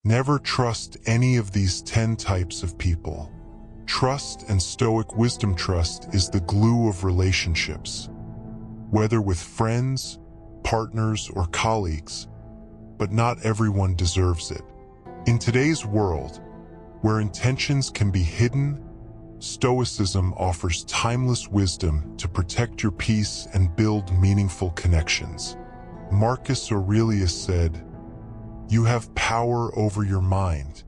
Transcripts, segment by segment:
Never trust any of these 10 types of people. Trust and Stoic wisdom. Trust is the glue of relationships, whether with friends, partners, or colleagues, but not everyone deserves it. In today's world, where intentions can be hidden, Stoicism offers timeless wisdom to protect your peace and build meaningful connections. Marcus Aurelius said, "You have power over your mind,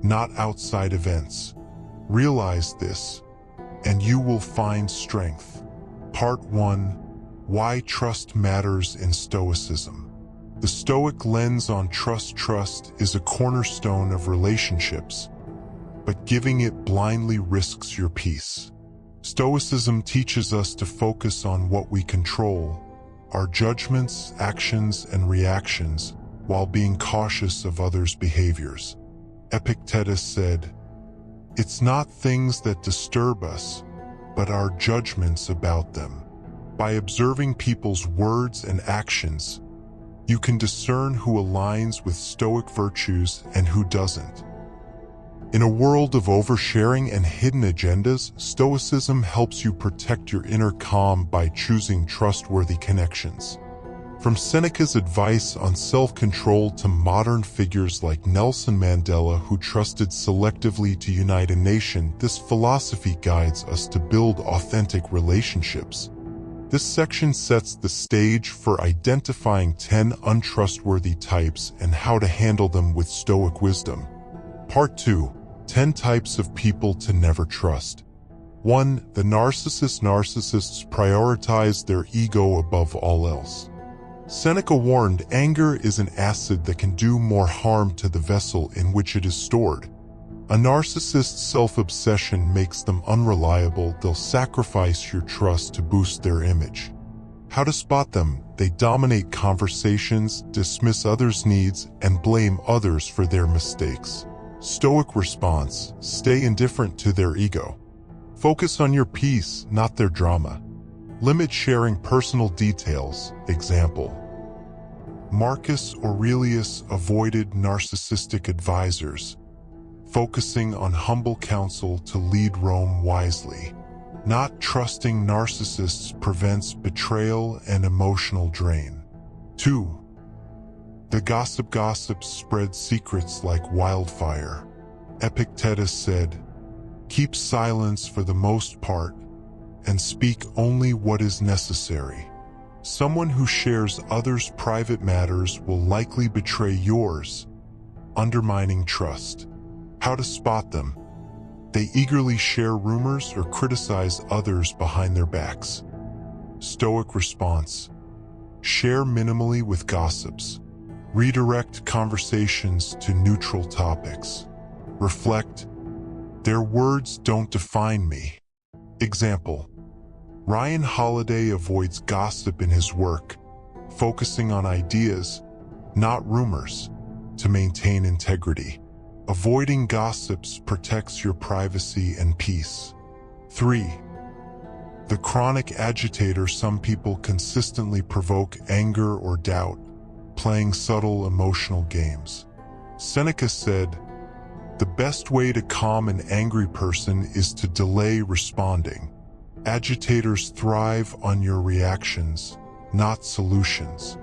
not outside events. Realize this, and you will find strength." Part 1. Why trust matters in Stoicism. The Stoic lens on trust. Trust is a cornerstone of relationships, but giving it blindly risks your peace. Stoicism teaches us to focus on what we control, our judgments, actions, and reactions, while being cautious of others' behaviors. Epictetus said, "It's not things that disturb us, but our judgments about them." By observing people's words and actions, you can discern who aligns with Stoic virtues and who doesn't. In a world of oversharing and hidden agendas, Stoicism helps you protect your inner calm by choosing trustworthy connections. From Seneca's advice on self-control to modern figures like Nelson Mandela, who trusted selectively to unite a nation, this philosophy guides us to build authentic relationships. This section sets the stage for identifying 10 untrustworthy types and how to handle them with Stoic wisdom. Part 2. 10 types of people to never trust. 1. The narcissist. Narcissists prioritize their ego above all else. Seneca warned, "Anger is an acid that can do more harm to the vessel in which it is stored." A narcissist's self-obsession makes them unreliable. They'll sacrifice your trust to boost their image. How to spot them? They dominate conversations, dismiss others' needs, and blame others for their mistakes. Stoic response: stay indifferent to their ego. Focus on your peace, not their drama. Limit sharing personal details. Example: Marcus Aurelius avoided narcissistic advisors, focusing on humble counsel to lead Rome wisely. Not trusting narcissists prevents betrayal and emotional drain. 2. The gossip. Gossips spread secrets like wildfire. Epictetus said, "Keep silence for the most part, and speak only what is necessary." Someone who shares others' private matters will likely betray yours, undermining trust. How to spot them? They eagerly share rumors or criticize others behind their backs. Stoic response: share minimally with gossips. Redirect conversations to neutral topics. Reflect: their words don't define me. Example: Ryan Holiday avoids gossip in his work, focusing on ideas, not rumors, to maintain integrity. Avoiding gossips protects your privacy and peace. 3. The chronic agitator. Some people consistently provoke anger or doubt, playing subtle emotional games. Seneca said, "The best way to calm an angry person is to delay responding." Agitators thrive on your reactions, not solutions.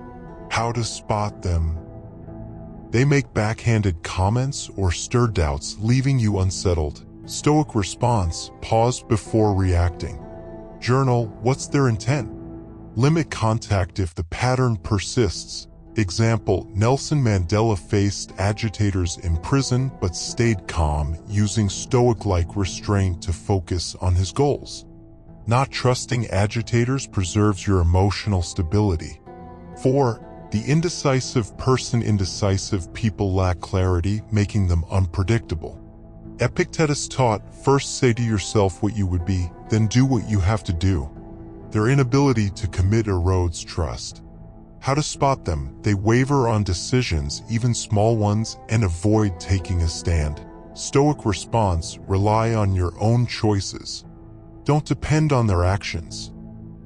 How to spot them? They make backhanded comments or stir doubts, leaving you unsettled. Stoic response: pause before reacting. Journal: what's their intent? Limit contact if the pattern persists. Example: Nelson Mandela faced agitators in prison but stayed calm, using Stoic-like restraint to focus on his goals. Not trusting agitators preserves your emotional stability. 4. The indecisive person. Indecisive people lack clarity, making them unpredictable. Epictetus taught, first say to yourself what you would be, then do what you have to do. Their inability to commit erodes trust. How to spot them? They waver on decisions, even small ones, and avoid taking a stand. Stoic response: rely on your own choices. Don't depend on their actions.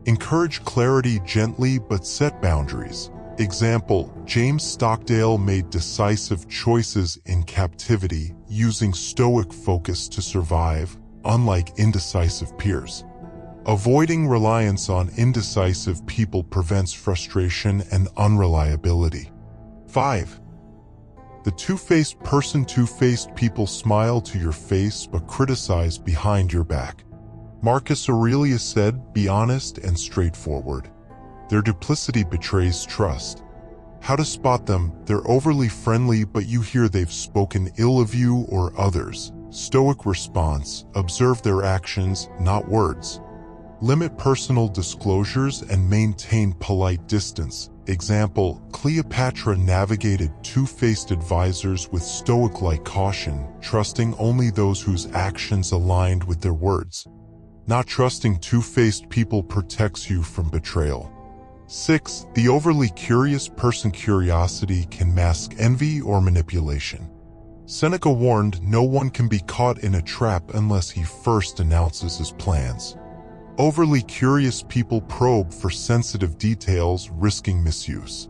Encourage clarity gently but set boundaries. Example: James Stockdale made decisive choices in captivity, using Stoic focus to survive, unlike indecisive peers. Avoiding reliance on indecisive people prevents frustration and unreliability. 5. The two-faced person. Two-faced people smile to your face but criticize behind your back. Marcus Aurelius said, "Be honest and straightforward. Their duplicity betrays trust." How to spot them? They're overly friendly, but you hear they've spoken ill of you or others. Stoic response: observe their actions, not words. Limit personal disclosures and maintain polite distance. Example: Cleopatra navigated two-faced advisors with Stoic-like caution, trusting only those whose actions aligned with their words. Not trusting two-faced people protects you from betrayal. 6. The overly curious person. Curiosity can mask envy or manipulation. Seneca warned, no one can be caught in a trap unless he first announces his plans. Overly curious people probe for sensitive details, risking misuse.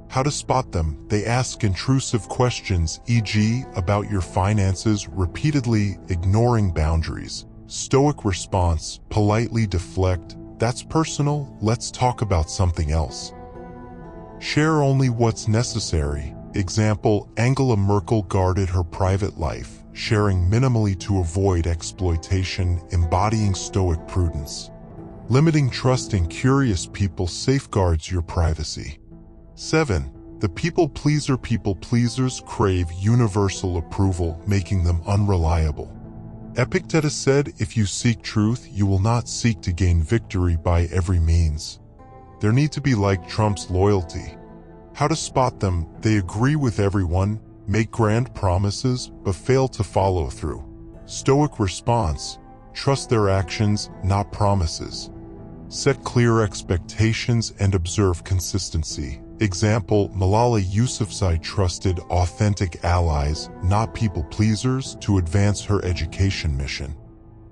How to spot them? They ask intrusive questions, e.g., about your finances, repeatedly ignoring boundaries. Stoic response: politely deflect. That's personal, let's talk about something else. Share only what's necessary. Example: Angela Merkel guarded her private life, sharing minimally to avoid exploitation, embodying Stoic prudence. Limiting trust in curious people safeguards your privacy. 7. The people pleaser. People pleasers crave universal approval, making them unreliable. Epictetus said, if you seek truth, you will not seek to gain victory by every means. There need to be like Trump's loyalty. How to spot them? They agree with everyone, make grand promises, but fail to follow through. Stoic response: trust their actions, not promises. Set clear expectations and observe consistency. Example: Malala Yousafzai trusted authentic allies, not people pleasers, to advance her education mission.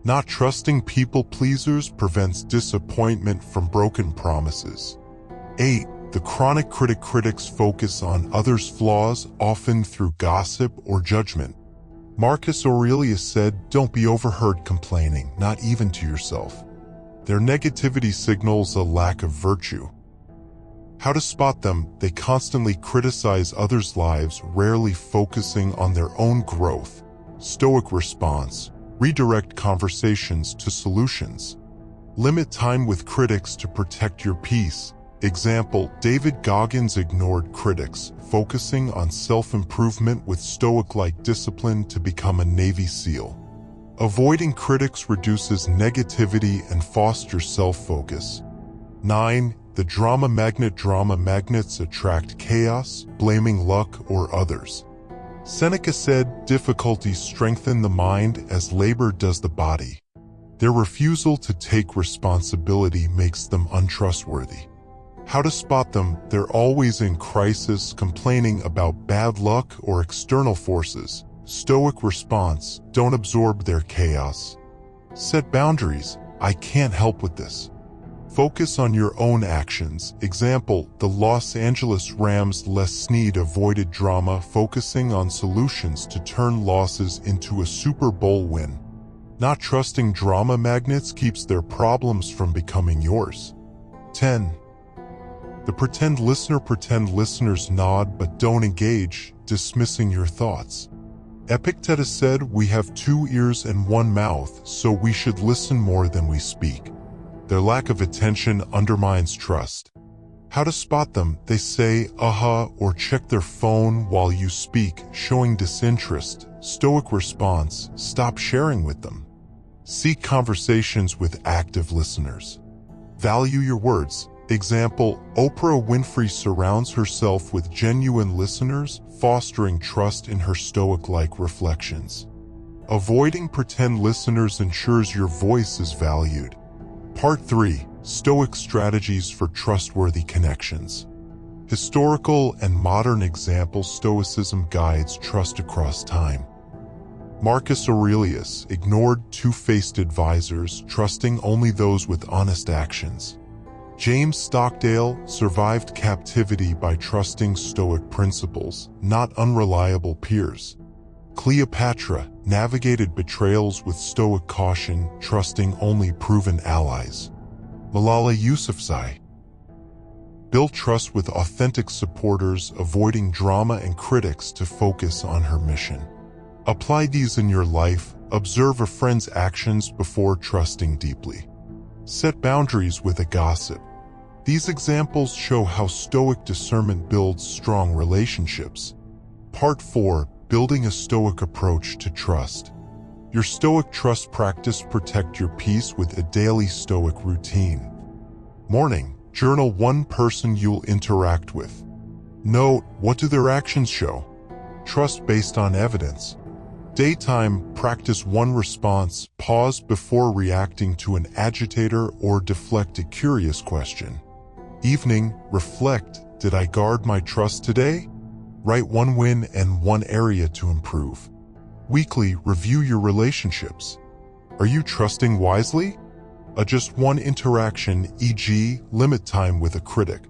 Not trusting people pleasers prevents disappointment from broken promises. 8. The chronic critic. Critics focus on others' flaws, often through gossip or judgment. Marcus Aurelius said, don't be overheard complaining, not even to yourself. Their negativity signals a lack of virtue. How to spot them? They constantly criticize others' lives, rarely focusing on their own growth. Stoic response: redirect conversations to solutions. Limit time with critics to protect your peace. Example: David Goggins ignored critics, focusing on self-improvement with Stoic-like discipline to become a Navy SEAL. Avoiding critics reduces negativity and fosters self-focus. 9. The drama magnet. Drama magnets attract chaos, blaming luck or others. Seneca said, difficulties strengthen the mind as labor does the body. Their refusal to take responsibility makes them untrustworthy. How to spot them? They're always in crisis, complaining about bad luck or external forces. Stoic response: don't absorb their chaos. Set boundaries. I can't help with this. Focus on your own actions. Example: the Los Angeles Rams' Les Snead avoided drama, focusing on solutions to turn losses into a Super Bowl win. Not trusting drama magnets keeps their problems from becoming yours. 10. The pretend listener. Pretend listeners nod but don't engage, dismissing your thoughts. Epictetus said, we have 2 ears and 1 mouth, so we should listen more than we speak. Their lack of attention undermines trust. How to spot them? They say, or check their phone while you speak, showing disinterest. Stoic response: stop sharing with them. Seek conversations with active listeners. Value your words. Example: Oprah Winfrey surrounds herself with genuine listeners, fostering trust in her Stoic-like reflections. Avoiding pretend listeners ensures your voice is valued. Part 3. Stoic strategies for trustworthy connections. Historical and modern examples. Stoicism guides trust across time. Marcus Aurelius ignored two-faced advisors, trusting only those with honest actions. James Stockdale survived captivity by trusting Stoic principles, not unreliable peers. Cleopatra navigated betrayals with stoic caution, trusting only proven allies. Malala Yousafzai built trust with authentic supporters, avoiding drama and critics to focus on her mission. Apply these in your life. Observe a friend's actions before trusting deeply. Set boundaries with a gossip. These examples show how Stoic discernment builds strong relationships. Part 4. Building a Stoic approach to trust. Your Stoic trust practice. Protect your peace with a daily Stoic routine. Morning. Journal one person you'll interact with. Note, what do their actions show? Trust based on evidence. Daytime. Practice one response. Pause before reacting to an agitator or deflect a curious question. Evening. Reflect. Did I guard my trust today? Write one win and one area to improve. Weekly. Review your relationships. Are you trusting wisely? Adjust one interaction, e.g., limit time with a critic.